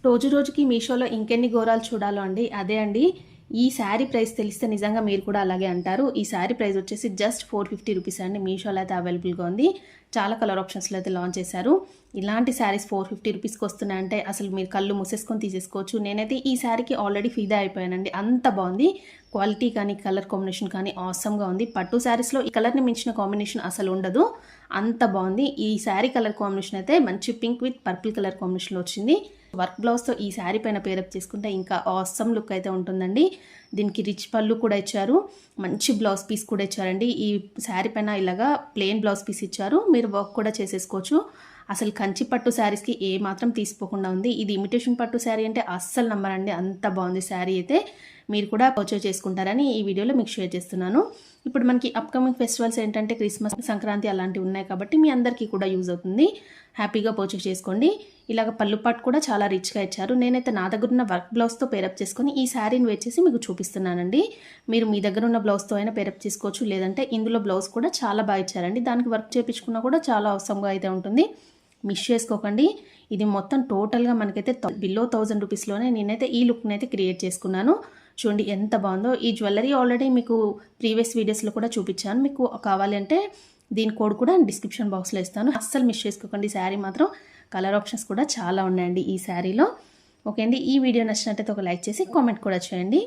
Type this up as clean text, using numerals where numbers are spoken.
రోజు రోజుకి మీషోలో ఇంకెన్ని ఘోరాలు చూడాలో అండి. అదే అండి, ఈ శారీ ప్రైస్ తెలిస్తే నిజంగా మీరు కూడా అలాగే అంటారు. ఈ శారీ ప్రైస్ వచ్చేసి జస్ట్ 450 రూపీస్ అండి. మీషోలో అయితే అవైలబుల్గా ఉంది. చాలా కలర్ ఆప్షన్స్లో అయితే లాంచ్ చేశారు. ఇలాంటి శారీస్ 450 రూపీస్కి వస్తున్నాయంటే అసలు మీరు కళ్ళు మూసేసుకొని తీసేసుకోవచ్చు. నేనైతే ఈ శారీకి ఆల్రెడీ ఫిదా అయిపోయానండి. అంత బాగుంది. క్వాలిటీ కానీ కలర్ కాంబినేషన్ కానీ ఆసమ్గా ఉంది. పట్టు శారీస్లో ఈ కలర్ని మించిన కాంబినేషన్ అసలు ఉండదు. అంత బాగుంది. ఈ శారీ కలర్ కాంబినేషన్ అయితే మంచి పింక్ విత్ పర్పుల్ కలర్ కాంబినేషన్లో వచ్చింది. వర్క్ బ్లౌజ్తో ఈ శారీ పైన పేరప్ చేసుకుంటే ఇంకా ఆసమ్ లుక్ అయితే ఉంటుందండి. దీనికి రిచ్ పళ్ళు కూడా ఇచ్చారు. మంచి బ్లౌజ్ పీస్ కూడా ఇచ్చారండి. ఈ శారీ పైన ఇలాగా ప్లెయిన్ బ్లౌజ్ పీస్ ఇచ్చారు. మీరు వర్క్ కూడా చేసేసుకోవచ్చు. అసలు కంచి పట్టు శారీస్కి ఏ మాత్రం తీసిపోకుండా ఉంది. ఇది ఇమిటేషన్ పట్టు శారీ అంటే అస్సలు నమ్మరండి. అంత బాగుంది శారీ అయితే. మీరు కూడా పర్చేజ్ చేసుకుంటారని ఈ వీడియోలో మీకు షేర్ చేస్తున్నాను. ఇప్పుడు మనకి అప్కమింగ్ ఫెస్టివల్స్ ఏంటంటే క్రిస్మస్, సంక్రాంతి అలాంటివి ఉన్నాయి కాబట్టి మీ అందరికీ కూడా యూజ్ అవుతుంది. హ్యాపీగా పర్చేజ్ చేసుకోండి. ఇలాగ పళ్ళు పాటు కూడా చాలా రిచ్గా ఇచ్చారు. నేనైతే నా దగ్గర ఉన్న వర్క్ బ్లౌజ్తో పేరప్ చేసుకొని ఈ శారీని వేచేసి మీకు చూపిస్తున్నానండి. మీరు మీ దగ్గర ఉన్న బ్లౌజ్తో అయినా పేరప్ చేసుకోవచ్చు. లేదంటే ఇందులో బ్లౌజ్ కూడా చాలా బాగా ఇచ్చారండి. దానికి వర్క్ చేయించుకున్నా కూడా చాలా అవసరంగా అయితే ఉంటుంది. మిస్ చేసుకోకండి. ఇది మొత్తం టోటల్గా మనకైతే బిలో 1000 రూపీస్లోనే నేనైతే ఈ లుక్ని అయితే క్రియేట్ చేసుకున్నాను. చూడండి ఎంత బాగుందో. ఈ జ్యువెలరీ ఆల్రెడీ మీకు ప్రీవియస్ వీడియోస్లో కూడా చూపించాను. మీకు కావాలి అంటే దీని కోడ్ కూడా డిస్క్రిప్షన్ బాక్స్లో ఇస్తాను. అస్సలు మిస్ చేసుకోకండి. శారీ మాత్రం కలర్ ఆప్షన్స్ కూడా చాలా ఉన్నాయండి ఈ శారీలో. ఓకే అండి, ఈ వీడియో నచ్చినట్టయితే ఒక లైక్ చేసి కామెంట్ కూడా చేయండి.